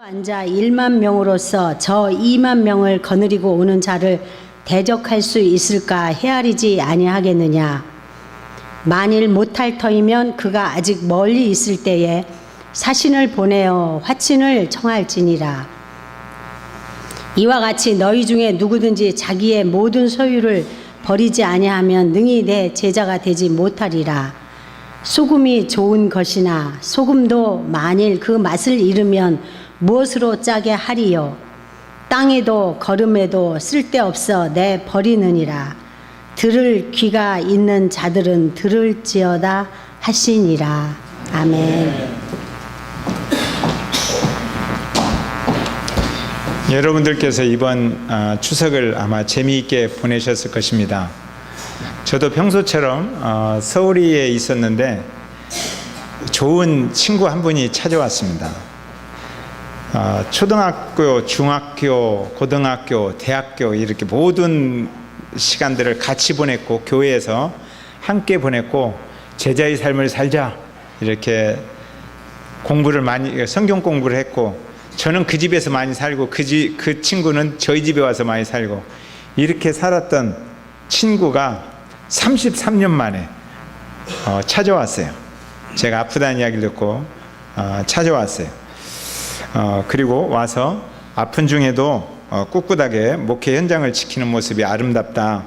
앉아 1만 명으로서 저 2만 명을 거느리고 오는 자를 대적할 수 있을까 헤아리지 아니하겠느냐. 만일 못할 터이면 그가 아직 멀리 있을 때에 사신을 보내어 화친을 청할지니라. 이와 같이 너희 중에 누구든지 자기의 모든 소유를 버리지 아니하면 능히 내 제자가 되지 못하리라. 소금이 좋은 것이나 소금도 만일 그 맛을 잃으면 무엇으로 짜게 하리요. 땅에도 거름에도 쓸데없어 내 버리느니라. 들을 귀가 있는 자들은 들을지어다 하시니라. 아멘. 여러분들께서 이번 추석을 아마 재미있게 보내셨을 것입니다. 저도 평소처럼 서울에 있었는데 좋은 친구 한 분이 찾아왔습니다. 초등학교, 중학교, 고등학교, 대학교 이렇게 모든 시간들을 같이 보냈고 교회에서 함께 보냈고 제자의 삶을 살자 이렇게 공부를 많이 성경 공부를 했고 저는 그 집에서 많이 살고 그 친구는 저희 집에 와서 많이 살고 이렇게 살았던 친구가 33년 만에 찾아왔어요. 제가 아프다는 이야기를 듣고 찾아왔어요. 그리고 와서 아픈 중에도 꿋꿋하게 목회 현장을 지키는 모습이 아름답다.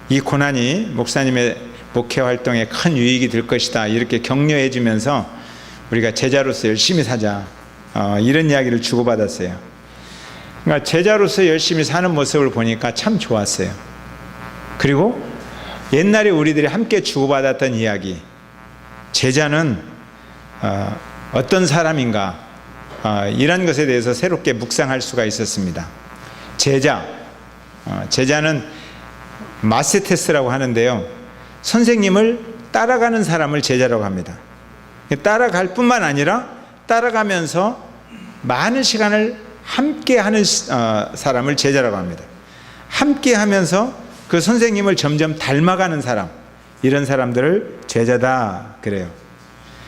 이 고난이 목사님의 목회 활동에 큰 유익이 될 것이다. 이렇게 격려해 주면서 우리가 제자로서 열심히 사자. 이런 이야기를 주고받았어요. 그러니까 제자로서 열심히 사는 모습을 보니까 참 좋았어요. 그리고 옛날에 우리들이 함께 주고받았던 이야기, 제자는 어떤 사람인가, 이런 것에 대해서 새롭게 묵상할 수가 있었습니다. 제자는 마세테스라고 하는데요, 선생님을 따라가는 사람을 제자라고 합니다. 따라갈 뿐만 아니라 따라가면서 많은 시간을 함께 하는 사람을 제자라고 합니다. 함께 하면서 그 선생님을 점점 닮아가는 사람, 이런 사람들을 제자다 그래요.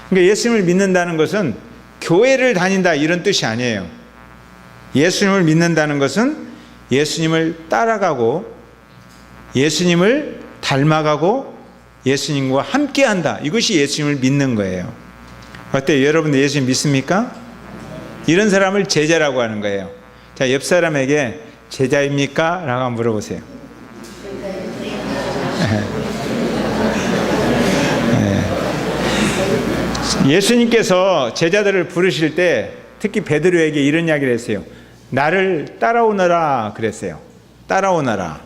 그러니까 예수님을 믿는다는 것은 교회를 다닌다 이런 뜻이 아니에요. 예수님을 믿는다는 것은 예수님을 따라가고 예수님을 닮아가고 예수님과 함께한다. 이것이 예수님을 믿는 거예요. 어때요? 여러분들 예수님 믿습니까? 이런 사람을 제자라고 하는 거예요. 자, 옆 사람에게 제자입니까? 라고 한번 물어보세요. 예수님께서 제자들을 부르실 때 특히 베드로에게 이런 이야기를 했어요. 나를 따라오너라 그랬어요. 따라오너라.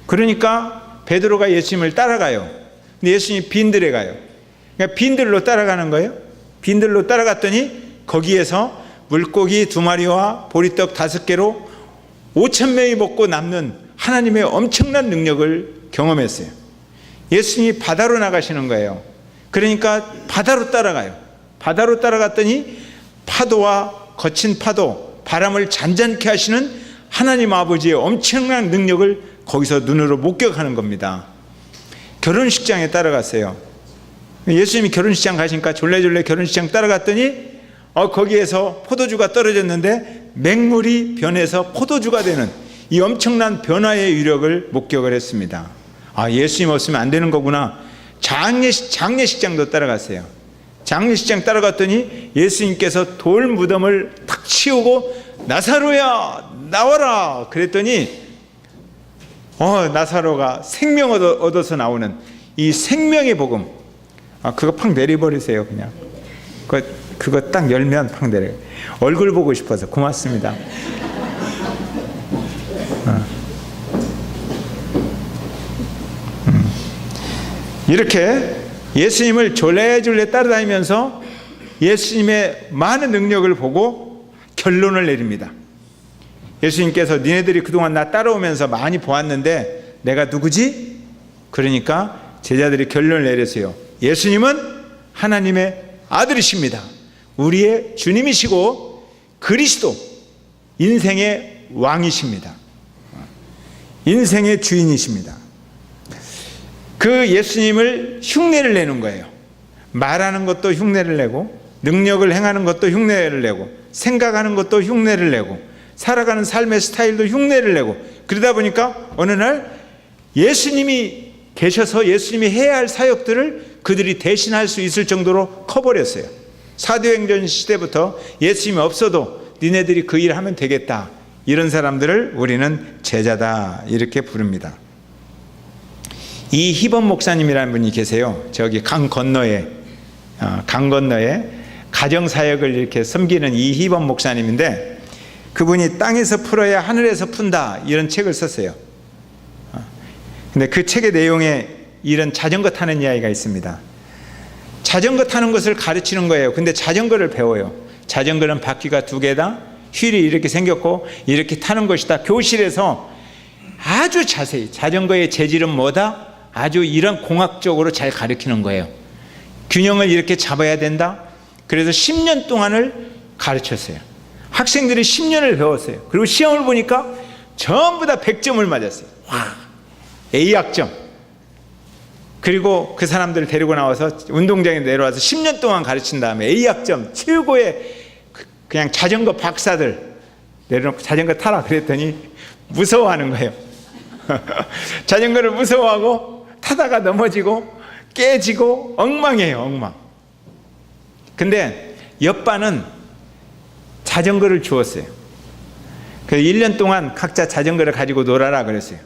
그러니까 베드로가 예수님을 따라가요. 근데 예수님이 빈들에 가요. 그러니까 빈들로 따라가는 거예요. 빈들로 따라갔더니 거기에서 물고기 2마리와 보리떡 5개로 5,000명이 먹고 남는 하나님의 엄청난 능력을 경험했어요. 예수님이 바다로 나가시는 거예요. 그러니까 바다로 따라가요. 바다로 따라갔더니 파도와 거친 파도, 바람을 잔잔케 하시는 하나님 아버지의 엄청난 능력을 거기서 눈으로 목격하는 겁니다. 결혼식장에 따라갔어요. 예수님이 결혼식장 가시니까 졸래졸래 결혼식장 따라갔더니 거기에서 포도주가 떨어졌는데 맹물이 변해서 포도주가 되는 이 엄청난 변화의 위력을 목격을 했습니다. 예수님 없으면 안 되는 거구나. 장례식장도 따라갔어요. 장례식장 따라갔더니 예수님께서 돌 무덤을 탁 치우고 나사로야 나와라 그랬더니 나사로가 생명 얻어서 나오는 이 생명의 복음, 그거 팍 내려버리세요. 그냥 그거 딱 열면 팍 내려. 얼굴 보고 싶어서 고맙습니다. 이렇게 예수님을 졸래졸래 따라다니면서 예수님의 많은 능력을 보고 결론을 내립니다. 예수님께서 니네들이 그동안 나 따라오면서 많이 보았는데 내가 누구지? 그러니까 제자들이 결론을 내렸어요. 예수님은 하나님의 아들이십니다. 우리의 주님이시고 그리스도, 인생의 왕이십니다. 인생의 주인이십니다. 그 예수님을 흉내를 내는 거예요. 말하는 것도 흉내를 내고 능력을 행하는 것도 흉내를 내고 생각하는 것도 흉내를 내고 살아가는 삶의 스타일도 흉내를 내고 그러다 보니까 어느 날 예수님이 계셔서 예수님이 해야 할 사역들을 그들이 대신할 수 있을 정도로 커버렸어요. 사도행전 시대부터 예수님이 없어도 니네들이 그 일을 하면 되겠다. 이런 사람들을 우리는 제자다 이렇게 부릅니다. 이희범 목사님이라는 분이 계세요. 저기 강 건너에 가정사역을 이렇게 섬기는 이희범 목사님인데 그분이 땅에서 풀어야 하늘에서 푼다 이런 책을 썼어요. 근데 그 책의 내용에 이런 자전거 타는 이야기가 있습니다. 자전거 타는 것을 가르치는 거예요. 근데 자전거를 배워요. 자전거는 바퀴가 2개다. 휠이 이렇게 생겼고 이렇게 타는 것이다. 교실에서 아주 자세히 자전거의 재질은 뭐다? 아주 이런 공학적으로 잘 가르치는 거예요. 균형을 이렇게 잡아야 된다. 그래서 10년 동안을 가르쳤어요. 학생들이 10년을 배웠어요. 그리고 시험을 보니까 전부 다 100점을 맞았어요. 와, A학점. 그리고 그 사람들을 데리고 나와서 운동장에 내려와서 10년 동안 가르친 다음에 A학점 최고의 그냥 자전거 박사들 내려놓고 자전거 타라 그랬더니 무서워하는 거예요. 자전거를 무서워하고 타다가 넘어지고 깨지고 엉망이에요. 엉망. 근데 옆반은 자전거를 주었어요. 그래서 1년 동안 각자 자전거를 가지고 놀아라 그랬어요.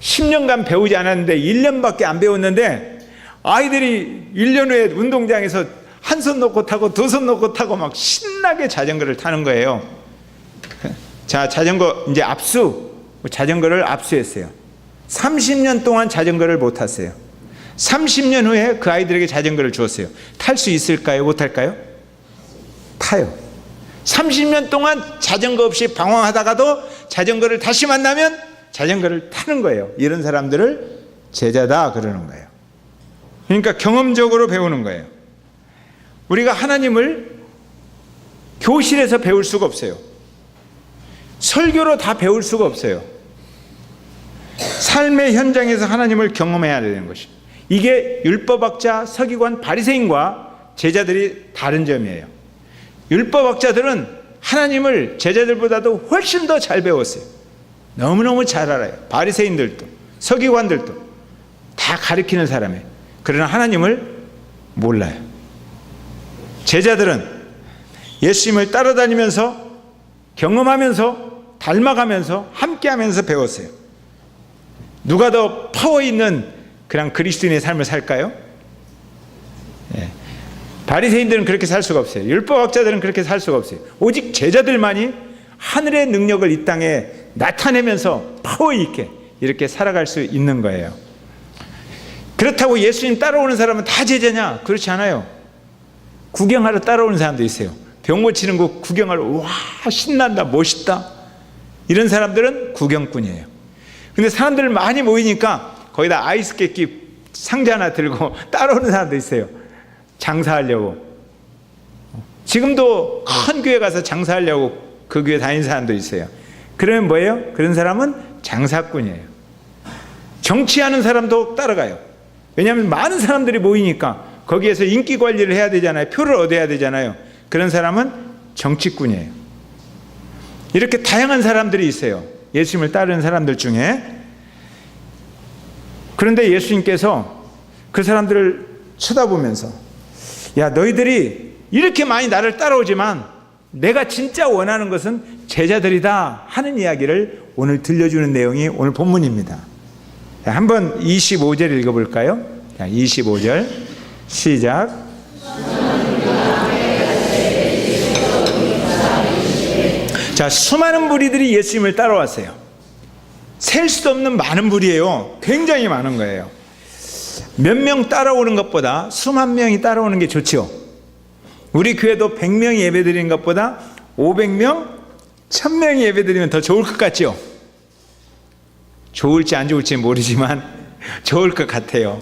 10년간 배우지 않았는데 1년밖에 안 배웠는데 아이들이 1년 후에 운동장에서 한 손 놓고 타고 2손 놓고 타고 막 신나게 자전거를 타는 거예요. 자, 자전거 이제 자전거를 압수했어요. 30년 동안 자전거를 못 탔어요. 30년 후에 그 아이들에게 자전거를 주었어요. 탈 수 있을까요? 못 탈까요? 타요. 30년 동안 자전거 없이 방황하다가도 자전거를 다시 만나면 자전거를 타는 거예요. 이런 사람들을 제자다 그러는 거예요. 그러니까 경험적으로 배우는 거예요. 우리가 하나님을 교실에서 배울 수가 없어요. 설교로 다 배울 수가 없어요. 삶의 현장에서 하나님을 경험해야 되는 것입니다. 이게 율법학자, 서기관, 바리새인과 제자들이 다른 점이에요. 율법학자들은 하나님을 제자들보다도 훨씬 더 잘 배웠어요. 너무너무 잘 알아요. 바리새인들도 서기관들도 다 가르치는 사람이에요. 그러나 하나님을 몰라요. 제자들은 예수님을 따라다니면서 경험하면서 닮아가면서 함께하면서 배웠어요. 누가 더 파워 있는 그냥 그리스도인의 삶을 살까요? 예. 바리새인들은 그렇게 살 수가 없어요. 율법학자들은 그렇게 살 수가 없어요. 오직 제자들만이 하늘의 능력을 이 땅에 나타내면서 파워 있게 이렇게 살아갈 수 있는 거예요. 그렇다고 예수님 따라오는 사람은 다 제자냐? 그렇지 않아요. 구경하러 따라오는 사람도 있어요. 병 고치는 거 구경하러 와 신난다 멋있다 이런 사람들은 구경꾼이에요. 근데 사람들 많이 모이니까 거기다 아이스 깨끼 상자 하나 들고 따라오는 사람도 있어요. 장사하려고. 지금도 큰 교회 가서 장사하려고 그 교회 다니는 사람도 있어요. 그러면 뭐예요? 그런 사람은 장사꾼이에요. 정치하는 사람도 따라가요. 왜냐하면 많은 사람들이 모이니까 거기에서 인기 관리를 해야 되잖아요. 표를 얻어야 되잖아요. 그런 사람은 정치꾼이에요. 이렇게 다양한 사람들이 있어요. 예수님을 따르는 사람들 중에. 그런데 예수님께서 그 사람들을 쳐다보면서 야 너희들이 이렇게 많이 나를 따라오지만 내가 진짜 원하는 것은 제자들이다 하는 이야기를 오늘 들려주는 내용이 오늘 본문입니다. 한번 25절 읽어볼까요? 25절 시작. 자, 수많은 무리들이 예수님을 따라왔어요. 셀 수도 없는 많은 무리예요. 굉장히 많은 거예요. 몇 명 따라오는 것보다 수만 명이 따라오는 게 좋죠. 우리 교회도 100명이 예배드리는 것보다 500명, 1000명이 예배드리면 더 좋을 것 같죠. 좋을지 안 좋을지 모르지만 좋을 것 같아요.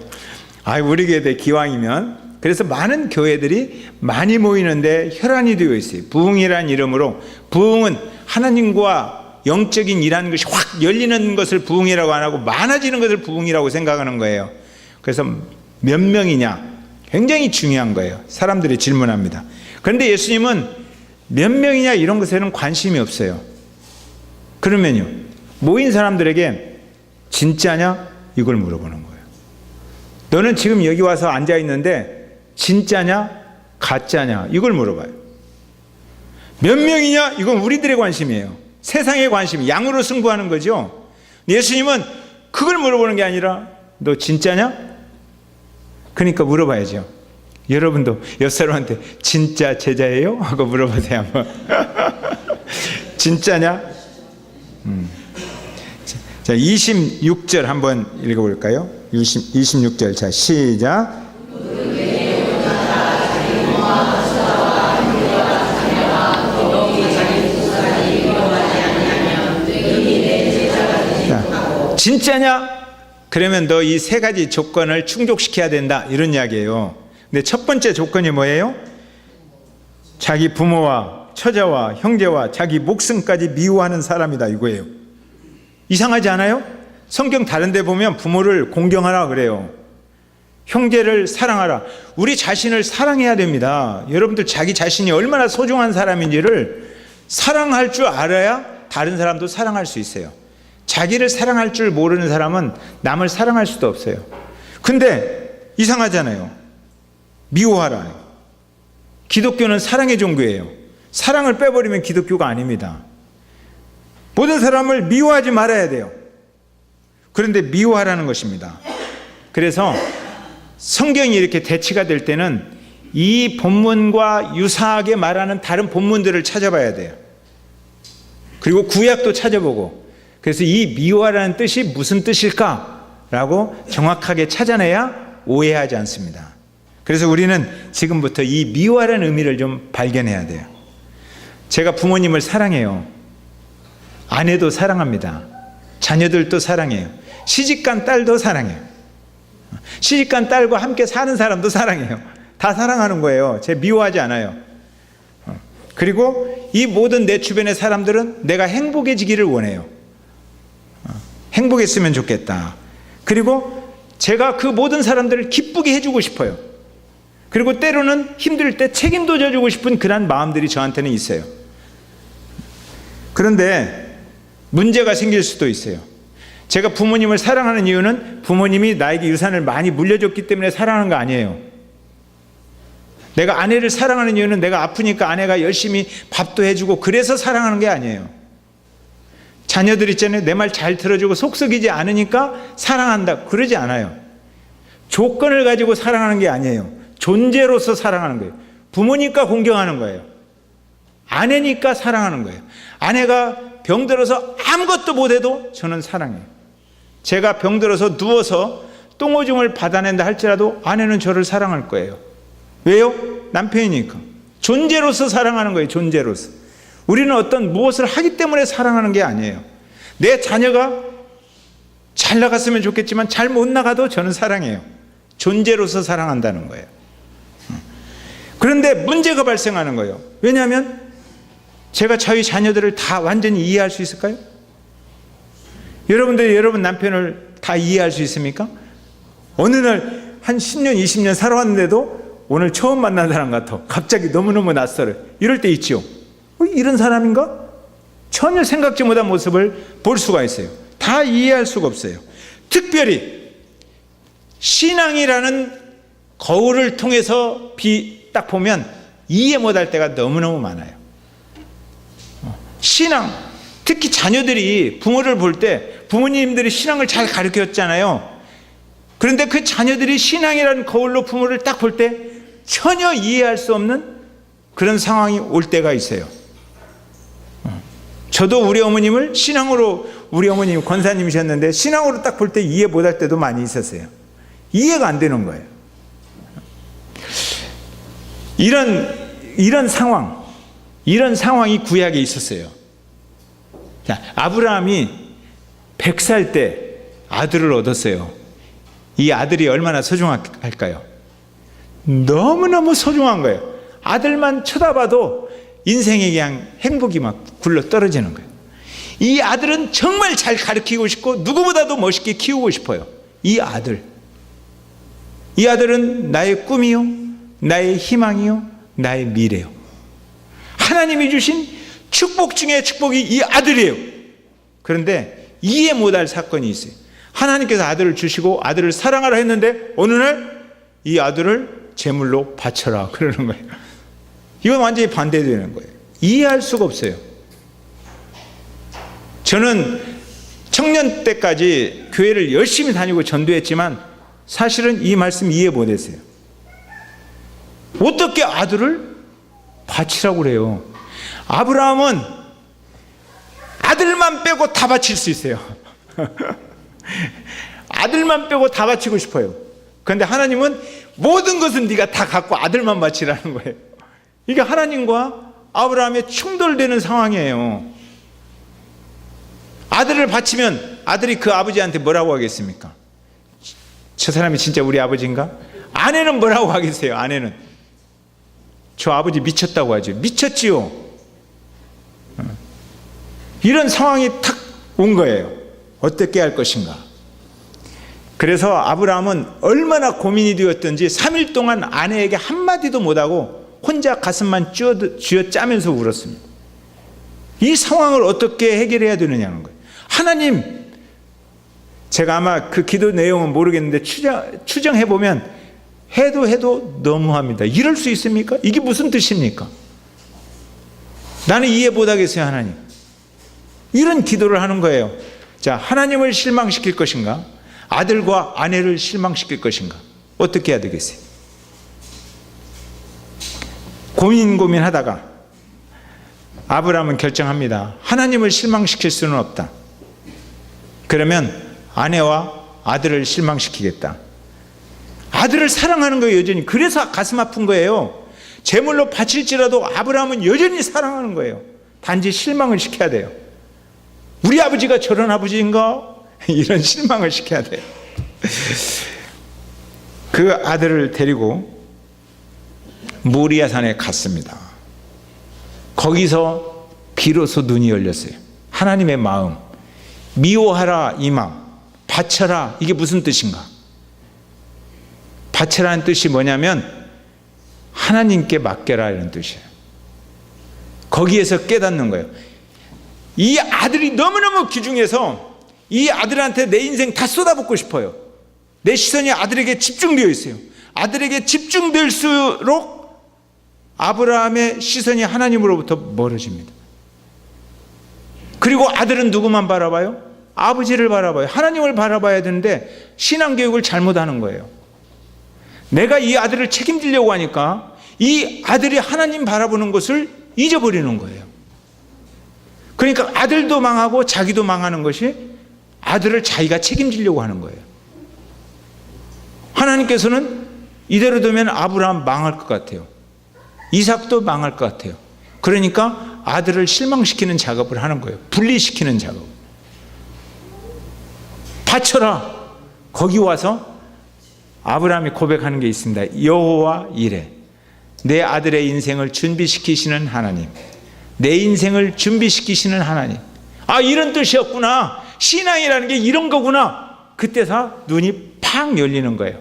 우리 교회도 기왕이면. 그래서 많은 교회들이 많이 모이는데 혈안이 되어 있어요. 부흥이라는 이름으로. 부흥은 하나님과 영적인 일하는 것이 확 열리는 것을 부흥이라고 안 하고 많아지는 것을 부흥이라고 생각하는 거예요. 그래서 몇 명이냐 굉장히 중요한 거예요. 사람들이 질문합니다. 그런데 예수님은 몇 명이냐 이런 것에는 관심이 없어요. 그러면요, 모인 사람들에게 진짜냐 이걸 물어보는 거예요. 너는 지금 여기 와서 앉아 있는데 진짜냐 가짜냐 이걸 물어봐요. 몇 명이냐 이건 우리들의 관심이에요. 세상의 관심, 양으로 승부하는 거죠. 예수님은 그걸 물어보는 게 아니라 너 진짜냐? 그러니까 물어봐야죠. 여러분도 옆 사람한테 진짜 제자예요? 하고 물어보세요 한번. 진짜냐? 자, 26절 한번 읽어볼까요? 26절. 자, 시작. 자, 진짜냐? 그러면 너 이 세 가지 조건을 충족시켜야 된다 이런 이야기예요. 근데 첫 번째 조건이 뭐예요? 자기 부모와 처자와 형제와 자기 목숨까지 미워하는 사람이다 이거예요. 이상하지 않아요? 성경 다른 데 보면 부모를 공경하라 그래요. 형제를 사랑하라. 우리 자신을 사랑해야 됩니다. 여러분들 자기 자신이 얼마나 소중한 사람인지를 사랑할 줄 알아야 다른 사람도 사랑할 수 있어요. 자기를 사랑할 줄 모르는 사람은 남을 사랑할 수도 없어요. 근데 이상하잖아요. 미워하라. 기독교는 사랑의 종교예요. 사랑을 빼버리면 기독교가 아닙니다. 모든 사람을 미워하지 말아야 돼요. 그런데 미워하라는 것입니다. 그래서 성경이 이렇게 대치가 될 때는 이 본문과 유사하게 말하는 다른 본문들을 찾아봐야 돼요. 그리고 구약도 찾아보고, 그래서 이 미워하라는 뜻이 무슨 뜻일까라고 정확하게 찾아내야 오해하지 않습니다. 그래서 우리는 지금부터 이 미워하라는 의미를 좀 발견해야 돼요. 제가 부모님을 사랑해요. 아내도 사랑합니다. 자녀들도 사랑해요. 시집간 딸도 사랑해요. 시집간 딸과 함께 사는 사람도 사랑해요. 다 사랑하는 거예요. 제 미워하지 않아요. 그리고 이 모든 내 주변의 사람들은 내가 행복해지기를 원해요. 행복했으면 좋겠다. 그리고 제가 그 모든 사람들을 기쁘게 해주고 싶어요. 그리고 때로는 힘들 때 책임도 져주고 싶은 그런 마음들이 저한테는 있어요. 그런데 문제가 생길 수도 있어요. 제가 부모님을 사랑하는 이유는 부모님이 나에게 유산을 많이 물려줬기 때문에 사랑하는 거 아니에요. 내가 아내를 사랑하는 이유는 내가 아프니까 아내가 열심히 밥도 해주고 그래서 사랑하는 게 아니에요. 자녀들 있잖아요. 내 말 잘 들어주고 속 썩이지 않으니까 사랑한다. 그러지 않아요. 조건을 가지고 사랑하는 게 아니에요. 존재로서 사랑하는 거예요. 부모니까 공경하는 거예요. 아내니까 사랑하는 거예요. 아내가 병들어서 아무것도 못해도 저는 사랑해요. 제가 병들어서 누워서 똥오줌을 받아낸다 할지라도 아내는 저를 사랑할 거예요. 왜요? 남편이니까. 존재로서 사랑하는 거예요. 존재로서. 우리는 어떤 무엇을 하기 때문에 사랑하는 게 아니에요. 내 자녀가 잘 나갔으면 좋겠지만 잘 못 나가도 저는 사랑해요. 존재로서 사랑한다는 거예요. 그런데 문제가 발생하는 거예요. 왜냐하면 제가 저희 자녀들을 다 완전히 이해할 수 있을까요? 여러분들이 여러분 남편을 다 이해할 수 있습니까? 어느 날 한 10년, 20년 살아왔는데도 오늘 처음 만난 사람 같아. 갑자기 너무너무 낯설어요. 이럴 때 있지요. 이런 사람인가? 전혀 생각지 못한 모습을 볼 수가 있어요. 다 이해할 수가 없어요. 특별히 신앙이라는 거울을 통해서 딱 보면 이해 못할 때가 너무너무 많아요. 신앙, 특히 자녀들이 부모를 볼 때 부모님들이 신앙을 잘 가르쳤잖아요. 그런데 그 자녀들이 신앙이라는 거울로 부모를 딱 볼 때 전혀 이해할 수 없는 그런 상황이 올 때가 있어요. 저도 우리 어머님을 신앙으로, 우리 어머님 권사님이셨는데 신앙으로 딱 볼 때 이해 못할 때도 많이 있었어요. 이해가 안 되는 거예요. 이런 상황이 구약에 있었어요. 자, 아브라함이 100살 때 아들을 얻었어요. 이 아들이 얼마나 소중할까요? 너무너무 소중한 거예요. 아들만 쳐다봐도 인생에 그냥 행복이 막 굴러 떨어지는 거예요. 이 아들은 정말 잘 가르치고 싶고 누구보다도 멋있게 키우고 싶어요. 이 아들은 나의 꿈이요, 나의 희망이요, 나의 미래요. 하나님이 주신 축복 중에 축복이 이 아들이에요. 그런데 이해 못할 사건이 있어요. 하나님께서 아들을 주시고 아들을 사랑하라 했는데 어느 날 이 아들을 제물로 바쳐라 그러는 거예요. 이건 완전히 반대되는 거예요. 이해할 수가 없어요. 저는 청년 때까지 교회를 열심히 다니고 전도했지만 사실은 이 말씀 이해 못했어요. 어떻게 아들을 바치라고 그래요? 아브라함은 아들만 빼고 다 바칠 수 있어요. 아들만 빼고 다 바치고 싶어요. 그런데 하나님은 모든 것은 네가 다 갖고 아들만 바치라는 거예요. 이게 하나님과 아브라함의 충돌되는 상황이에요. 아들을 바치면 아들이 그 아버지한테 뭐라고 하겠습니까? 저 사람이 진짜 우리 아버지인가? 아내는 뭐라고 하겠어요? 아내는 저 아버지 미쳤다고 하죠. 미쳤지요. 이런 상황이 탁 온 거예요. 어떻게 할 것인가? 그래서 아브라함은 얼마나 고민이 되었던지 3일 동안 아내에게 한마디도 못하고 혼자 가슴만 쥐어짜면서 울었습니다. 이 상황을 어떻게 해결해야 되느냐는 거예요. 하나님, 제가 아마 그 기도 내용은 모르겠는데 추정해보면 해도 너무합니다. 이럴 수 있습니까? 이게 무슨 뜻입니까? 나는 이해 못하겠어요. 하나님. 이런 기도를 하는 거예요. 자, 하나님을 실망시킬 것인가? 아들과 아내를 실망시킬 것인가? 어떻게 해야 되겠어요? 고민하다가 아브라함은 결정합니다. 하나님을 실망시킬 수는 없다. 그러면 아내와 아들을 실망시키겠다. 아들을 사랑하는 거예요, 여전히. 그래서 가슴 아픈 거예요. 제물로 바칠지라도 아브라함은 여전히 사랑하는 거예요. 단지 실망을 시켜야 돼요. 우리 아버지가 저런 아버지인가? 이런 실망을 시켜야 돼요. 그 아들을 데리고 모리아산에 갔습니다. 거기서 비로소 눈이 열렸어요. 하나님의 마음, 미워하라 이 마음, 바쳐라 이게 무슨 뜻인가? 바쳐라는 뜻이 뭐냐면 하나님께 맡겨라 이런 뜻이에요. 거기에서 깨닫는 거예요. 이 아들이 너무너무 귀중해서 이 아들한테 내 인생 다 쏟아붓고 싶어요. 내 시선이 아들에게 집중되어 있어요. 아들에게 집중될수록 아브라함의 시선이 하나님으로부터 멀어집니다. 그리고 아들은 누구만 바라봐요? 아버지를 바라봐요. 하나님을 바라봐야 되는데 신앙교육을 잘못하는 거예요. 내가 이 아들을 책임지려고 하니까 이 아들이 하나님 바라보는 것을 잊어버리는 거예요. 그러니까 아들도 망하고 자기도 망하는 것이 아들을 자기가 책임지려고 하는 거예요. 하나님께서는 이대로 두면 아브라함 망할 것 같아요. 이삭도 망할 것 같아요. 그러니까 아들을 실망시키는 작업을 하는 거예요. 분리시키는 작업. 바쳐라. 거기 와서 아브라함이 고백하는 게 있습니다. 여호와 이레. 내 아들의 인생을 준비시키시는 하나님. 내 인생을 준비시키시는 하나님. 아, 이런 뜻이었구나. 신앙이라는 게 이런 거구나. 그때서 눈이 팍 열리는 거예요.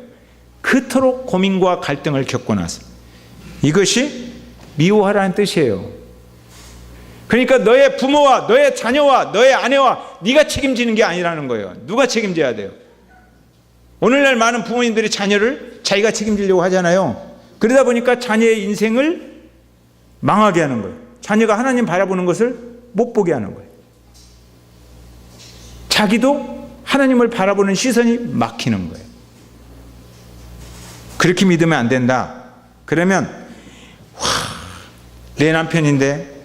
그토록 고민과 갈등을 겪고 나서. 이것이 미워하라는 뜻이에요. 그러니까 너의 부모와 너의 자녀와 너의 아내와 네가 책임지는 게 아니라는 거예요. 누가 책임져야 돼요? 오늘날 많은 부모님들이 자녀를 자기가 책임지려고 하잖아요. 그러다 보니까 자녀의 인생을 망하게 하는 거예요. 자녀가 하나님 바라보는 것을 못 보게 하는 거예요. 자기도 하나님을 바라보는 시선이 막히는 거예요. 그렇게 믿으면 안 된다. 그러면 내 남편인데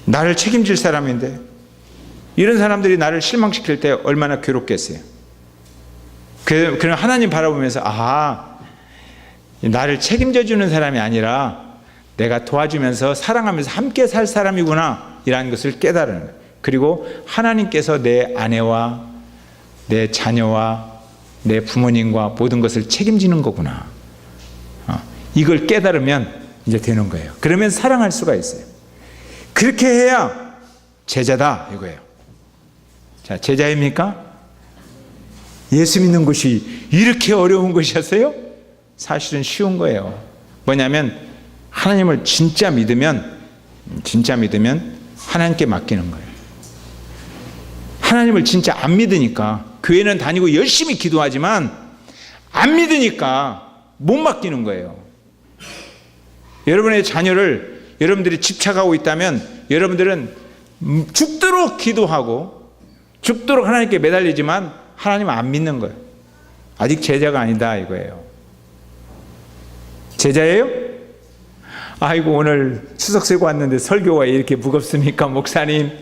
나를 책임질 사람인데 이런 사람들이 나를 실망시킬 때 얼마나 괴롭겠어요. 그럼 하나님 바라보면서 나를 책임져 주는 사람이 아니라 내가 도와주면서 사랑하면서 함께 살 사람이구나 이라는 것을 깨달으는 거예요. 그리고 하나님께서 내 아내와 내 자녀와 내 부모님과 모든 것을 책임지는 거구나. 이걸 깨달으면 이제 되는 거예요. 그러면 사랑할 수가 있어요. 그렇게 해야 제자다 이거예요. 자, 제자입니까? 예수 믿는 것이 이렇게 어려운 것이었어요? 사실은 쉬운 거예요. 뭐냐면 하나님을 진짜 믿으면 하나님께 맡기는 거예요. 하나님을 진짜 안 믿으니까 교회는 다니고 열심히 기도하지만 안 믿으니까 못 맡기는 거예요. 여러분의 자녀를 여러분들이 집착하고 있다면 여러분들은 죽도록 기도하고 죽도록 하나님께 매달리지만 하나님 안 믿는 거예요. 아직 제자가 아니다 이거예요. 제자예요? 아이고 오늘 추석 세고 왔는데 설교가 이렇게 무겁습니까 목사님?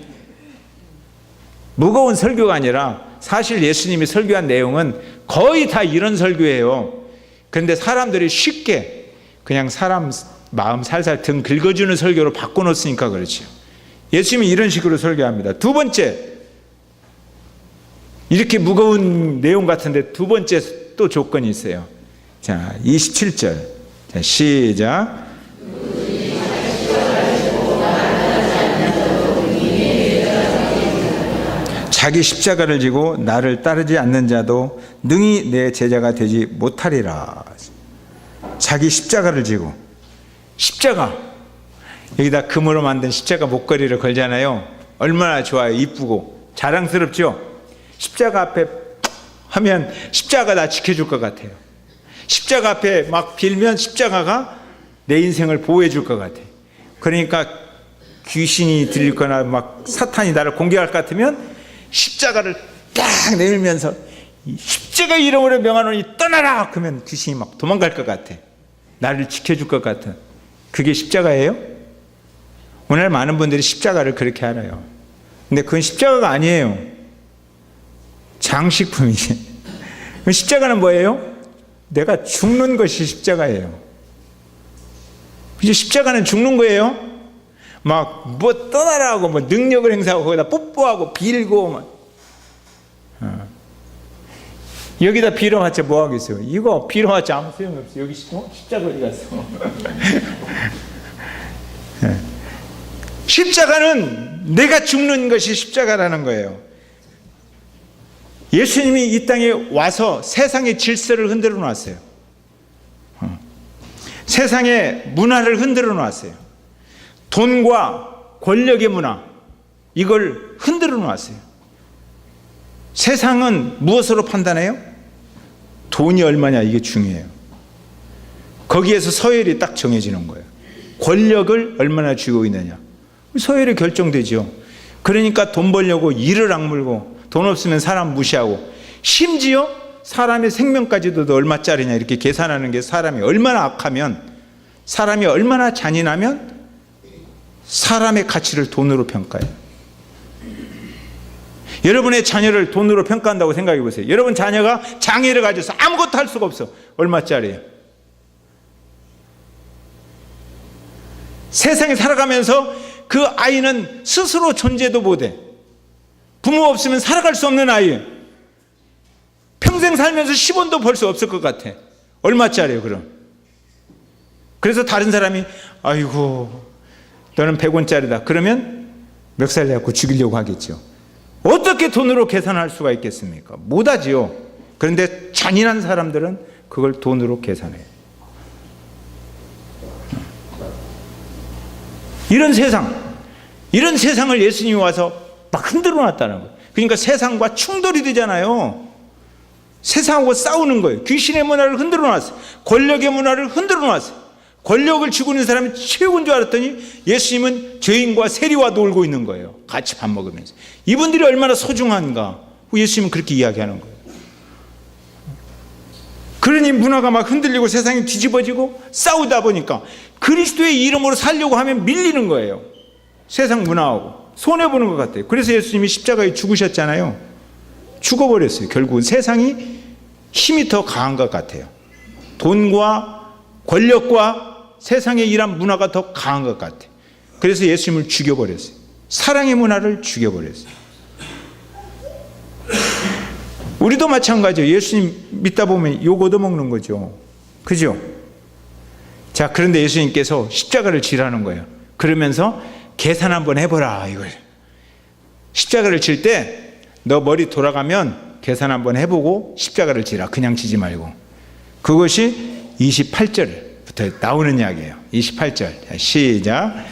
무거운 설교가 아니라 사실 예수님이 설교한 내용은 거의 다 이런 설교예요. 그런데 사람들이 쉽게 그냥 사람 마음 살살 등 긁어주는 설교로 바꿔놓으니까 그렇죠. 예수님이 이런 식으로 설교합니다. 두 번째, 이렇게 무거운 내용 같은데 두 번째 또 조건이 있어요. 자, 27절. 자, 시작. 자기 십자가를 지고 나를 따르지 않는 자도 능히 내 제자가 되지 못하리라. 자기 십자가를 지고, 십자가 여기다 금으로 만든 십자가 목걸이를 걸잖아요. 얼마나 좋아요. 이쁘고 자랑스럽죠. 십자가 앞에 하면 십자가가 다 지켜줄 것 같아요. 십자가 앞에 막 빌면 십자가가 내 인생을 보호해 줄 것 같아요. 그러니까 귀신이 들리거나 막 사탄이 나를 공격할 것 같으면 십자가를 딱 내밀면서 십자가 이름으로 명하노니 떠나라 그러면 귀신이 막 도망갈 것 같아. 나를 지켜줄 것 같은 그게 십자가예요? 오늘 많은 분들이 십자가를 그렇게 알아요. 근데 그건 십자가가 아니에요. 장식품이지. 십자가는 뭐예요? 내가 죽는 것이 십자가예요. 이제 십자가는 죽는 거예요. 막 뭐 떠나라 하고 뭐 능력을 행사하고 거기다 뽀뽀하고 빌고 막. 여기다 빌어봤자 뭐 하겠어요? 이거 빌어봤자 아무 소용없어. 여기 십자가 어디 갔어? 십자가는 내가 죽는 것이 십자가라는 거예요. 예수님이 이 땅에 와서 세상의 질서를 흔들어 놨어요. 세상의 문화를 흔들어 놨어요. 돈과 권력의 문화, 이걸 흔들어 놨어요. 세상은 무엇으로 판단해요? 돈이 얼마냐, 이게 중요해요. 거기에서 서열이 딱 정해지는 거예요. 권력을 얼마나 쥐고 있느냐, 서열이 결정되죠. 그러니까 돈 벌려고 이를 악물고 돈 없으면 사람 무시하고 심지어 사람의 생명까지도 너 얼마짜리냐 이렇게 계산하는 게 사람이 얼마나 악하면, 사람이 얼마나 잔인하면 사람의 가치를 돈으로 평가해요. 여러분의 자녀를 돈으로 평가한다고 생각해 보세요. 여러분 자녀가 장애를 가져서 아무것도 할 수가 없어. 얼마짜리예요? 세상에 살아가면서 그 아이는 스스로 존재도 못해. 부모 없으면 살아갈 수 없는 아이예요. 평생 살면서 10원도 벌 수 없을 것 같아. 얼마짜리예요 그럼? 그래서 다른 사람이 아이고 너는 100원짜리다 그러면 멱살 내갖고 죽이려고 하겠죠. 어떻게 돈으로 계산할 수가 있겠습니까? 못하지요. 그런데 잔인한 사람들은 그걸 돈으로 계산해요. 이런 세상을 예수님이 와서 막 흔들어 놨다는 거예요. 그러니까 세상과 충돌이 되잖아요. 세상하고 싸우는 거예요. 귀신의 문화를 흔들어 놨어요. 권력의 문화를 흔들어 놨어요. 권력을 쥐고 있는 사람이 최고인 줄 알았더니 예수님은 죄인과 세리와 놀고 있는 거예요. 같이 밥 먹으면서. 이분들이 얼마나 소중한가. 예수님은 그렇게 이야기하는 거예요. 그러니 문화가 막 흔들리고 세상이 뒤집어지고 싸우다 보니까 그리스도의 이름으로 살려고 하면 밀리는 거예요. 세상 문화하고 손해보는 것 같아요. 그래서 예수님이 십자가에 죽으셨잖아요. 죽어버렸어요. 결국은 세상이 힘이 더 강한 것 같아요. 돈과 권력과 세상의 이런 문화가 더 강한 것 같아요. 그래서 예수님을 죽여버렸어요. 사랑의 문화를 죽여버렸어요. 우리도 마찬가지예요. 예수님 믿다 보면 욕 얻어먹는 거죠. 그죠? 자, 그런데 예수님께서 십자가를 지라는 거예요. 그러면서 계산 한번 해보라 이거예요. 십자가를 질 때 너 머리 돌아가면 계산 한번 해보고 십자가를 지라. 그냥 지지 말고. 그것이 28절부터 부터 나오는 이야기예요. 28절. 자, 시작.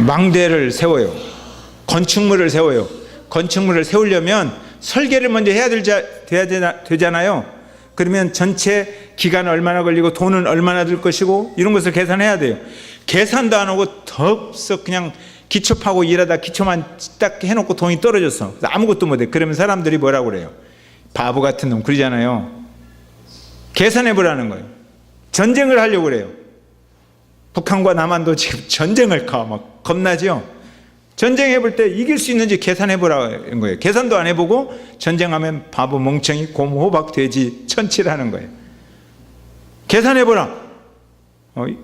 망대를 세워요. 건축물을 세워요. 건축물을 세우려면 설계를 먼저 해야 되잖아요. 그러면 전체 기간은 얼마나 걸리고 돈은 얼마나 들 것이고 이런 것을 계산해야 돼요. 계산도 안 하고 덥석 그냥 기초 파고 일하다 기초만 딱 해놓고 돈이 떨어졌어. 아무것도 못해. 그러면 사람들이 뭐라고 그래요? 바보 같은 놈 그러잖아요. 계산해보라는 거예요. 전쟁을 하려고 그래요. 북한과 남한도 지금 전쟁을 막 겁나죠. 전쟁해볼 때 이길 수 있는지 계산해보라는 거예요. 계산도 안 해보고 전쟁하면 바보 멍청이 곰 호박 돼지 천치라는 거예요. 계산해보라.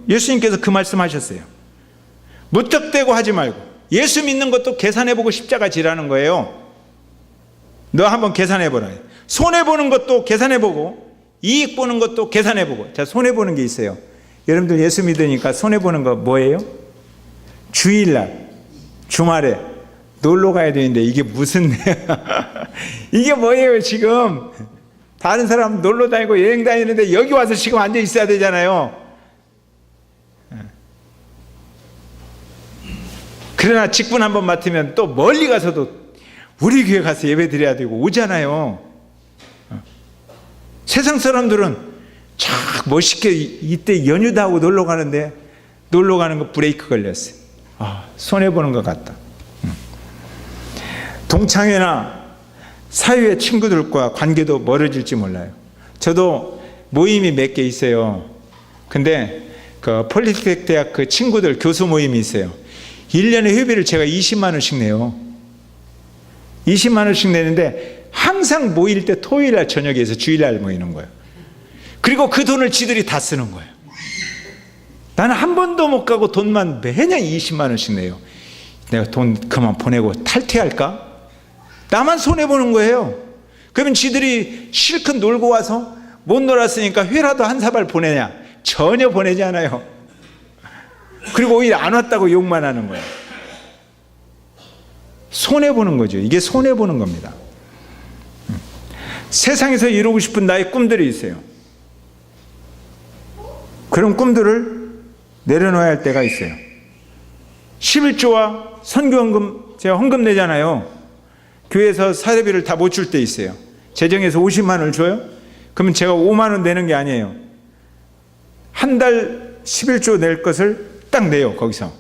예수님께서 그 말씀하셨어요. 무턱대고 하지 말고 예수 믿는 것도 계산해보고 십자가 지라는 거예요. 너 한번 계산해보라. 손해보는 것도 계산해보고 이익 보는 것도 계산해보고. 자, 손해보는 게 있어요. 여러분들 예수 믿으니까 손해보는 거 뭐예요? 주일날 주말에 놀러 가야 되는데 이게 무슨 이게 뭐예요 지금? 다른 사람 놀러 다니고 여행 다니는데 여기 와서 지금 앉아 있어야 되잖아요. 그러나 직분 한번 맡으면 또 멀리 가서도 우리 교회 가서 예배 드려야 되고 오잖아요. 세상 사람들은 참 멋있게 이때 연휴다 하고 놀러 가는데 놀러 가는 거 브레이크 걸렸어요. 손해보는 것 같다. 동창회나 사회의 친구들과 관계도 멀어질지 몰라요. 저도 모임이 몇 개 있어요. 근데 그 폴리텍 대학 그 친구들 교수 모임이 있어요. 1년에 회비를 제가 20만 원씩 내요. 20만 원씩 내는데 항상 모일 때 토요일 날 저녁에서 주일 날 모이는 거예요. 그리고 그 돈을 지들이 다 쓰는 거예요. 나는 한 번도 못 가고 돈만 매년 20만 원씩 내요. 내가 돈 그만 보내고 탈퇴할까? 나만 손해보는 거예요. 그러면 지들이 실컷 놀고 와서 못 놀았으니까 회라도 한 사발 보내냐? 전혀 보내지 않아요. 그리고 오히려 안 왔다고 욕만 하는 거예요. 손해보는 거죠. 이게 손해보는 겁니다. 세상에서 이루고 싶은 나의 꿈들이 있어요. 그런 꿈들을 내려놓아야 할 때가 있어요. 11조와 선교헌금, 제가 헌금 내잖아요. 교회에서 사례비를 다 못 줄 때 있어요. 재정에서 50만 원을 줘요? 그러면 제가 5만 원 내는 게 아니에요. 한 달 11조 낼 것을 딱 내요, 거기서.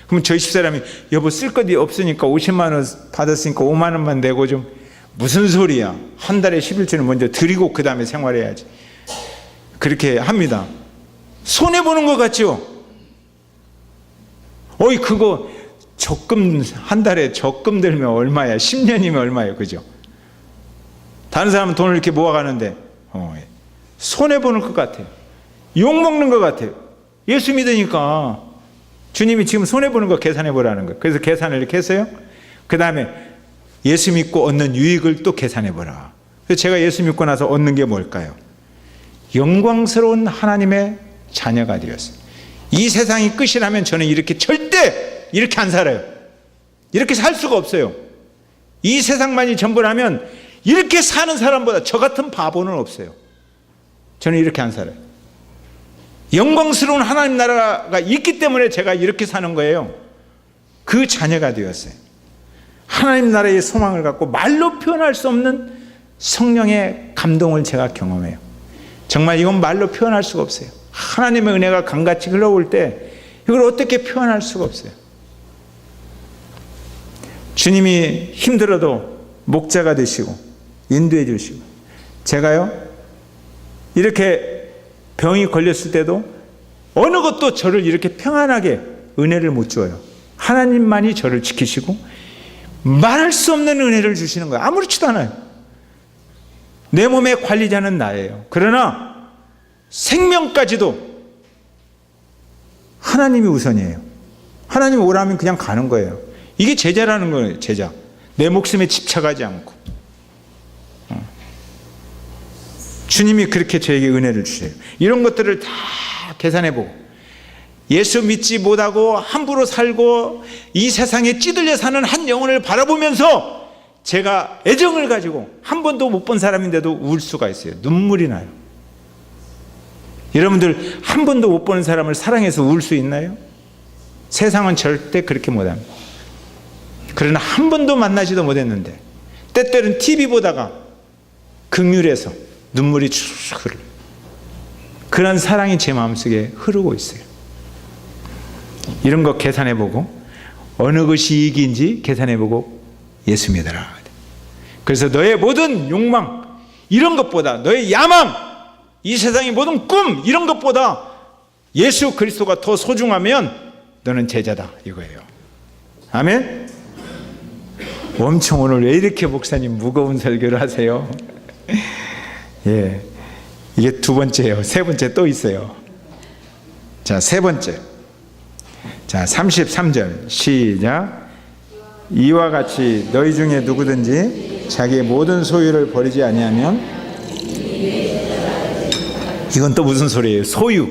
그럼 저희 집사람이 여보 쓸 것이 없으니까 50만 원 받았으니까 5만 원만 내고 좀 무슨 소리야. 한 달에 11조는 먼저 드리고 그 다음에 생활해야지. 그렇게 합니다. 손해보는 것 같죠? 그거 적금 한 달에 적금 들면 얼마야? 10년이면 얼마예요? 그죠? 다른 사람은 돈을 이렇게 모아가는데 손해보는 것 같아요. 욕먹는 것 같아요. 예수 믿으니까 주님이 지금 손해보는 거 계산해보라는 거예요. 그래서 계산을 이렇게 했어요. 그 다음에 예수 믿고 얻는 유익을 또 계산해보라. 그래서 제가 예수 믿고 나서 얻는 게 뭘까요? 영광스러운 하나님의 자녀가 되었어요. 이 세상이 끝이라면 저는 이렇게 절대 이렇게 안 살아요. 이렇게 살 수가 없어요. 이 세상만이 전부라면 이렇게 사는 사람보다 저 같은 바보는 없어요. 저는 이렇게 안 살아요. 영광스러운 하나님 나라가 있기 때문에 제가 이렇게 사는 거예요. 그 자녀가 되었어요. 하나님 나라의 소망을 갖고 말로 표현할 수 없는 성령의 감동을 제가 경험해요. 정말 이건 말로 표현할 수가 없어요. 하나님의 은혜가 강같이 흘러올 때 이걸 어떻게 표현할 수가 없어요. 주님이 힘들어도 목자가 되시고 인도해 주시고, 제가요 이렇게 병이 걸렸을 때도 어느 것도 저를 이렇게 평안하게 은혜를 못 줘요. 하나님만이 저를 지키시고 말할 수 없는 은혜를 주시는 거예요. 아무렇지도 않아요. 내 몸의 관리자는 나예요. 그러나 생명까지도 하나님이 우선이에요. 하나님이 오라면 그냥 가는 거예요. 이게 제자라는 거예요. 제자. 내 목숨에 집착하지 않고. 주님이 그렇게 저에게 은혜를 주세요. 이런 것들을 다 계산해보고 예수 믿지 못하고 함부로 살고 이 세상에 찌들려 사는 한 영혼을 바라보면서 제가 애정을 가지고 한 번도 못 본 사람인데도 울 수가 있어요. 눈물이 나요. 여러분들 한 번도 못 보는 사람을 사랑해서 울 수 있나요? 세상은 절대 그렇게 못합니다. 그러나 한 번도 만나지도 못했는데 때때로는 TV 보다가 극률해서 눈물이 쭉 흐르고 그런 사랑이 제 마음속에 흐르고 있어요. 이런 거 계산해보고 어느 것이 이익인지 계산해보고 예수 믿어라. 그래서 너의 모든 욕망 이런 것보다 너의 야망 이 세상의 모든 꿈 이런 것보다 예수 그리스도가 더 소중하면 너는 제자다 이거예요. 아멘. 엄청 오늘 왜 이렇게 목사님 무거운 설교를 하세요? 예, 이게 두 번째예요. 세 번째 또 있어요. 자, 세 번째. 자, 33절 시작. 이와 같이 너희 중에 누구든지 자기의 모든 소유를 버리지 아니하면, 이건 또 무슨 소리예요? 소유.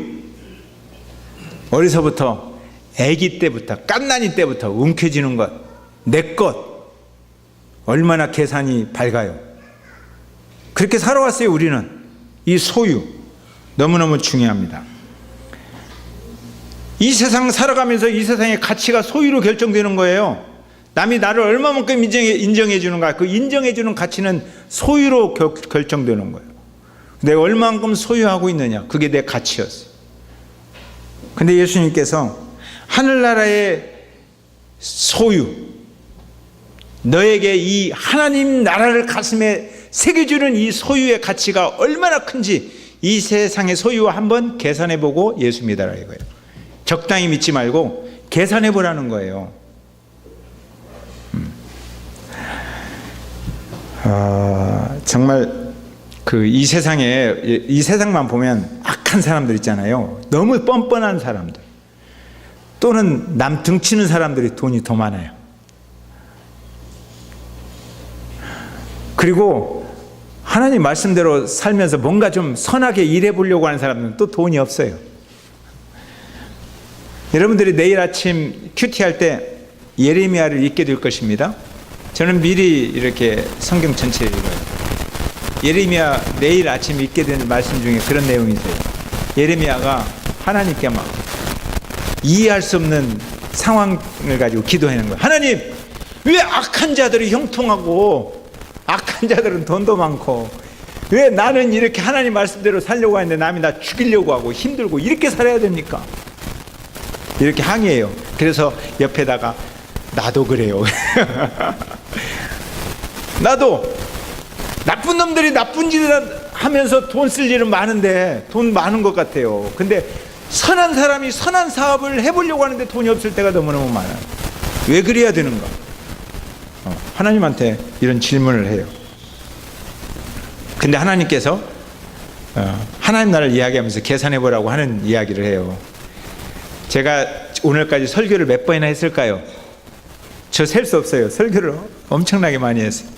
어려서부터 아기 때부터 갓난이 때부터 움켜쥐는 것, 내 것, 얼마나 계산이 밝아요. 그렇게 살아왔어요. 우리는 이 소유 너무너무 중요합니다. 이 세상 살아가면서 이 세상의 가치가 소유로 결정되는 거예요. 남이 나를 얼마만큼 인정해 주는가, 그 인정해 주는 가치는 소유로 결정되는 거예요. 내가 얼마만큼 소유하고 있느냐, 그게 내 가치였어요. 근데 예수님께서 하늘나라의 소유, 너에게 이 하나님 나라를 가슴에 새겨주는 이 소유의 가치가 얼마나 큰지 이 세상의 소유와 한번 계산해보고 예수 믿어라 이거예요. 적당히 믿지 말고 계산해보라는 거예요. 정말 이 세상에, 이 세상만 보면 악한 사람들 있잖아요. 너무 뻔뻔한 사람들, 또는 남 등치는 사람들이 돈이 더 많아요. 그리고 하나님 말씀대로 살면서 뭔가 좀 선하게 일해보려고 하는 사람들은 또 돈이 없어요. 여러분들이 내일 아침 큐티할 때 예레미야를 읽게 될 것입니다. 저는 미리 이렇게 성경 전체를 읽어요. 예레미야 내일 아침 읽게 된 말씀 중에 그런 내용이 있어요. 예레미야가 하나님께 막 이해할 수 없는 상황을 가지고 기도하는 거예요. 하나님, 왜 악한 자들이 형통하고 악한 자들은 돈도 많고 왜 나는 이렇게 하나님 말씀대로 살려고 하는데 남이 나 죽이려고 하고 힘들고 이렇게 살아야 됩니까? 이렇게 항의해요. 그래서 옆에다가 나도 그래요. 나도 나쁜 놈들이 나쁜 짓을 하면서 돈 쓸 일은 많은데, 돈 많은 것 같아요. 근데 선한 사람이 선한 사업을 해보려고 하는데 돈이 없을 때가 너무너무 많아요. 왜 그래야 되는가? 하나님한테 이런 질문을 해요. 근데 하나님께서 하나님 나라를 이야기하면서 계산해보라고 하는 이야기를 해요. 제가 오늘까지 설교를 몇 번이나 했을까요? 저 셀 수 없어요. 설교를 엄청나게 많이 했어요.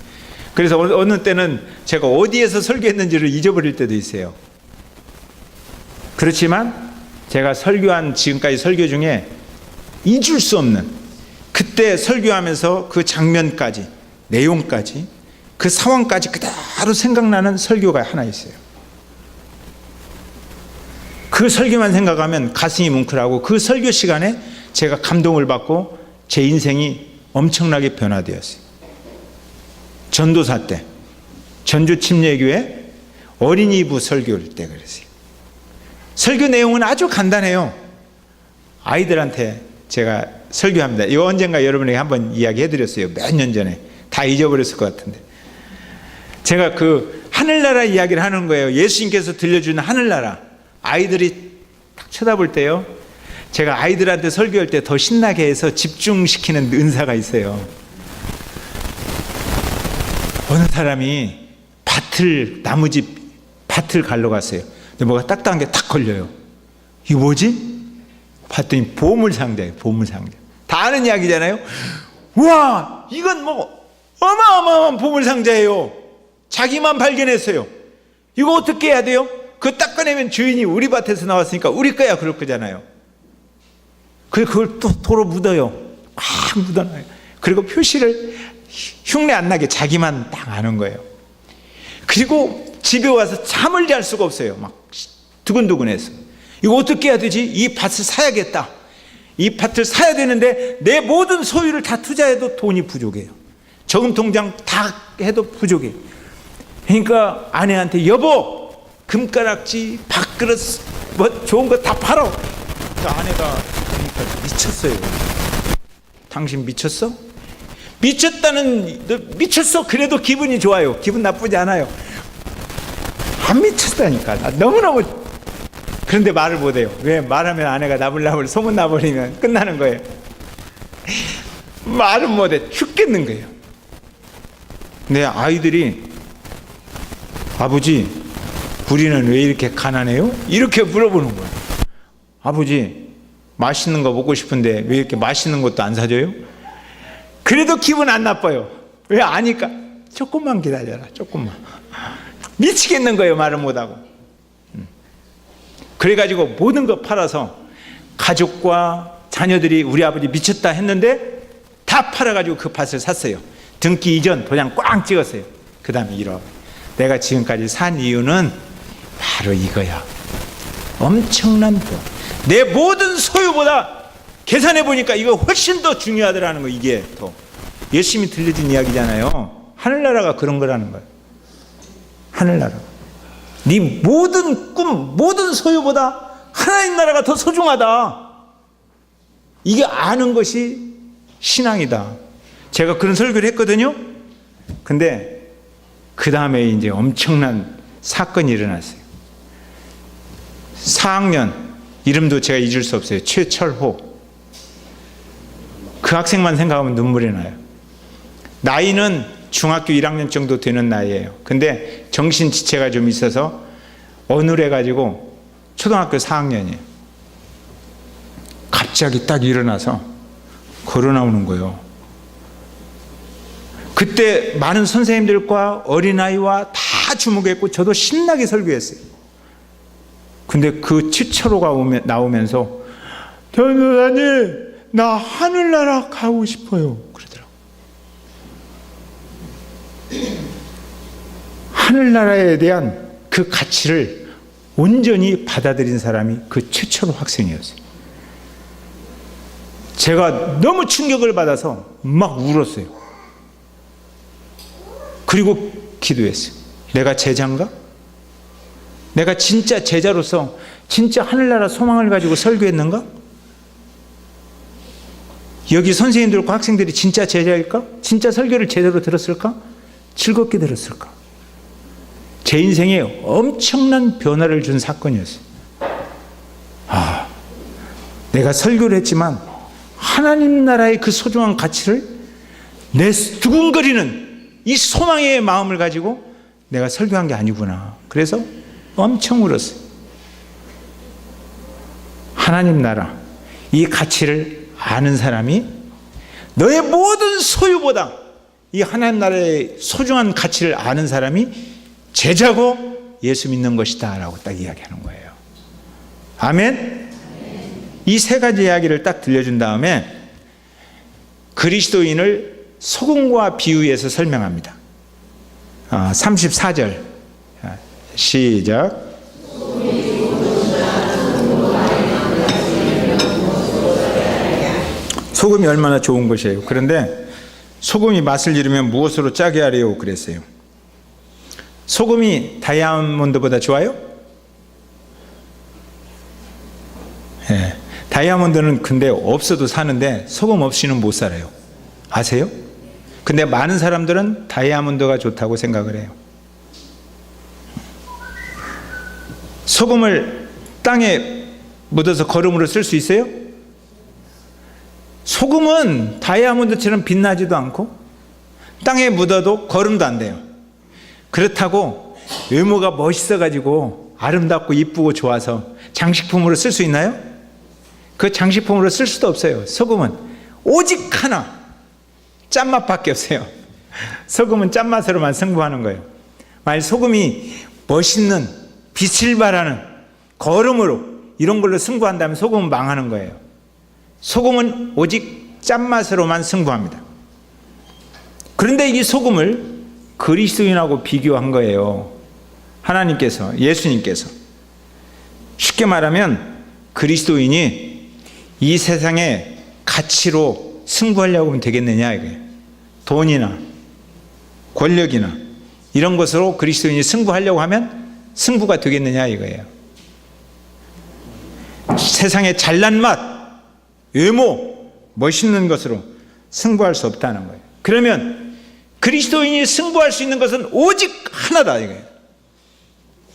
그래서 어느 때는 제가 어디에서 설교했는지를 잊어버릴 때도 있어요. 그렇지만 제가 설교한 지금까지 설교 중에 잊을 수 없는, 그때 설교하면서 그 장면까지, 내용까지, 그 상황까지 그대로 생각나는 설교가 하나 있어요. 그 설교만 생각하면 가슴이 뭉클하고, 그 설교 시간에 제가 감동을 받고 제 인생이 엄청나게 변화되었어요. 전도사 때, 전주 침례교회 어린이부 설교할 때 그랬어요. 설교 내용은 아주 간단해요. 아이들한테 제가 설교합니다. 이거 언젠가 여러분에게 한번 이야기해드렸어요. 몇 년 전에. 다 잊어버렸을 것 같은데. 제가 그 하늘나라 이야기를 하는 거예요. 예수님께서 들려주는 하늘나라. 아이들이 딱 쳐다볼 때요, 제가 아이들한테 설교할 때 더 신나게 해서 집중시키는 은사가 있어요. 어느 사람이 나무집 밭을 갈러 갔어요. 근데 뭐가 딱딱한 게 탁 걸려요. 이거 뭐지? 봤더니 보물상자예요. 보물상자. 다 아는 이야기잖아요. 와, 이건 뭐 어마어마한 보물상자예요. 자기만 발견했어요. 이거 어떻게 해야 돼요? 그거 딱 꺼내면 주인이 우리 밭에서 나왔으니까 우리 거야 그럴 거잖아요. 그걸 또 도로 묻어요. 막 묻어놔요. 그리고 표시를 흉내 안 나게 자기만 딱 아는 거예요. 그리고 집에 와서 잠을 잘 수가 없어요. 막 두근두근해서 이거 어떻게 해야 되지? 이 밭을 사야겠다. 이 밭을 사야 되는데 내 모든 소유를 다 투자해도 돈이 부족해요. 저금 통장 다 해도 부족해요. 그러니까 아내한테 여보 금가락지 밥그릇 뭐 좋은 거 다 팔어. 그 아내가 그러니까 미쳤어요. 당신 미쳤어? 미쳤다는 너 미쳤어. 그래도 기분이 좋아요. 기분 나쁘지 않아요. 안 미쳤다니까. 나 너무너무. 그런데 말을 못해요. 왜? 말하면 아내가 나불나불 소문나버리면 끝나는 거예요. 말은 못해. 죽겠는 거예요. 내 아이들이 아버지 우리는 왜 이렇게 가난해요? 이렇게 물어보는 거예요. 아버지 맛있는 거 먹고 싶은데 왜 이렇게 맛있는 것도 안 사줘요? 그래도 기분 안 나빠요. 왜? 아니까. 조금만 기다려라. 조금만. 미치겠는 거예요. 말을 못하고. 그래가지고 모든 거 팔아서 가족과 자녀들이 우리 아버지 미쳤다 했는데 다 팔아가지고 그 밭을 샀어요. 등기 이전 도장 꽝 찍었어요. 그 다음에 내가 지금까지 산 이유는 바로 이거야. 엄청난 돈. 내 모든 소유보다 계산해 보니까 이거 훨씬 더 중요하더라는 거. 이게 더 열심히 들려진 이야기잖아요. 하늘나라가 그런 거라는 거예요. 하늘나라. 네 모든 꿈, 모든 소유보다 하나님 나라가 더 소중하다. 이게 아는 것이 신앙이다. 제가 그런 설교를 했거든요. 근데 그 다음에 이제 엄청난 사건이 일어났어요. 4학년 이름도 제가 잊을 수 없어요. 최철호. 그 학생만 생각하면 눈물이 나요. 나이는 중학교 1학년 정도 되는 나이예요. 근데 정신지체가 좀 있어서 어눌해가지고 초등학교 4학년이에요. 갑자기 딱 일어나서 걸어 나오는 거예요. 그때 많은 선생님들과 어린아이와 다 주목했고 저도 신나게 설교했어요. 근데 그 최철호가 나오면서 전도사님 나 하늘나라 가고 싶어요 그러더라고요. 하늘나라에 대한 그 가치를 온전히 받아들인 사람이 그 최철호 학생이었어요. 제가 너무 충격을 받아서 막 울었어요. 그리고 기도했어요. 내가 제자인가? 내가 진짜 제자로서 진짜 하늘나라 소망을 가지고 설교했는가? 여기 선생님들과 학생들이 진짜 제자일까? 진짜 설교를 제대로 들었을까? 즐겁게 들었을까? 제 인생에 엄청난 변화를 준 사건이었어요. 내가 설교를 했지만 하나님 나라의 그 소중한 가치를 내 두근거리는 이 소망의 마음을 가지고 내가 설교한 게 아니구나. 그래서 엄청 울었어요. 하나님 나라 이 가치를 아는 사람이 너의 모든 소유보다 이 하나님 나라의 소중한 가치를 아는 사람이 제자고 예수 믿는 것이다 라고 딱 이야기하는 거예요. 아멘. 이 세 가지 이야기를 딱 들려준 다음에 그리스도인을 소금과 비유해서 설명합니다. 34절 시작. 소금이 얼마나 좋은 것이에요. 그런데 소금이 맛을 잃으면 무엇으로 짜게 하려고 그랬어요. 소금이 다이아몬드보다 좋아요? 네. 다이아몬드는 근데 없어도 사는데 소금 없이는 못 살아요. 아세요? 근데 많은 사람들은 다이아몬드가 좋다고 생각을 해요. 소금을 땅에 묻어서 거름으로 쓸 수 있어요? 소금은 다이아몬드처럼 빛나지도 않고 땅에 묻어도 거름도 안 돼요. 그렇다고 외모가 멋있어가지고 아름답고 이쁘고 좋아서 장식품으로 쓸 수 있나요? 그 장식품으로 쓸 수도 없어요. 소금은 오직 하나 짠맛밖에 없어요. 소금은 짠맛으로만 승부하는 거예요. 만약 소금이 멋있는 빛을 발하는 거름으로 이런 걸로 승부한다면 소금은 망하는 거예요. 소금은 오직 짠맛으로만 승부합니다. 그런데 이 소금을 그리스도인하고 비교한 거예요. 하나님께서, 예수님께서. 쉽게 말하면 그리스도인이 이 세상의 가치로 승부하려고 하면 되겠느냐 이거예요. 돈이나 권력이나 이런 것으로 그리스도인이 승부하려고 하면 승부가 되겠느냐 이거예요. 세상의 잘난 맛, 외모, 멋있는 것으로 승부할 수 없다는 거예요. 그러면 그리스도인이 승부할 수 있는 것은 오직 하나다 이거예요.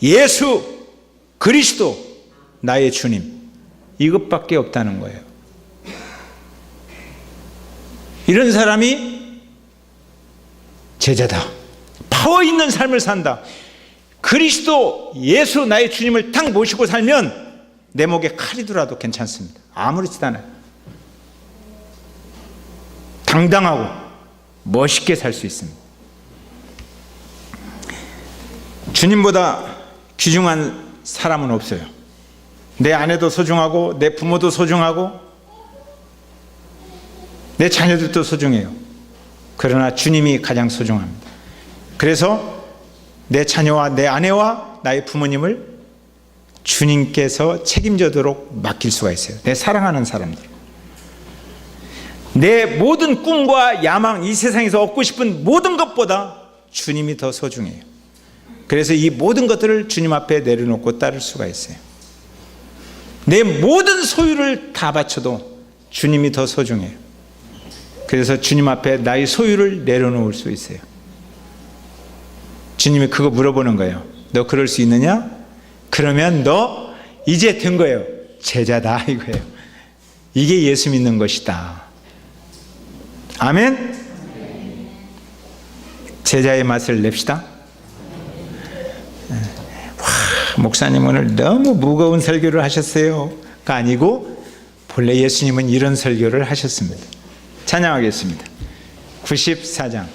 예수 그리스도 나의 주님, 이것밖에 없다는 거예요. 이런 사람이 제자다. 파워 있는 삶을 산다. 그리스도 예수 나의 주님을 딱 모시고 살면 내 목에 칼이 들어도 괜찮습니다. 아무렇지도 않아요. 당당하고 멋있게 살 수 있습니다. 주님보다 귀중한 사람은 없어요. 내 아내도 소중하고 내 부모도 소중하고 내 자녀들도 소중해요. 그러나 주님이 가장 소중합니다. 그래서 내 자녀와 내 아내와 나의 부모님을 주님께서 책임져도록 맡길 수가 있어요. 내 사랑하는 사람들. 내 모든 꿈과 야망, 이 세상에서 얻고 싶은 모든 것보다 주님이 더 소중해요. 그래서 이 모든 것들을 주님 앞에 내려놓고 따를 수가 있어요. 내 모든 소유를 다 바쳐도 주님이 더 소중해요. 그래서 주님 앞에 나의 소유를 내려놓을 수 있어요. 주님이 그거 물어보는 거예요. 너 그럴 수 있느냐? 그러면 너 이제 된 거예요. 제자다 이거예요. 이게 예수 믿는 것이다. 아멘. 제자의 맛을 냅시다. 와, 목사님 오늘 너무 무거운 설교를 하셨어요가 아니고 본래 예수님은 이런 설교를 하셨습니다. 찬양하겠습니다. 94장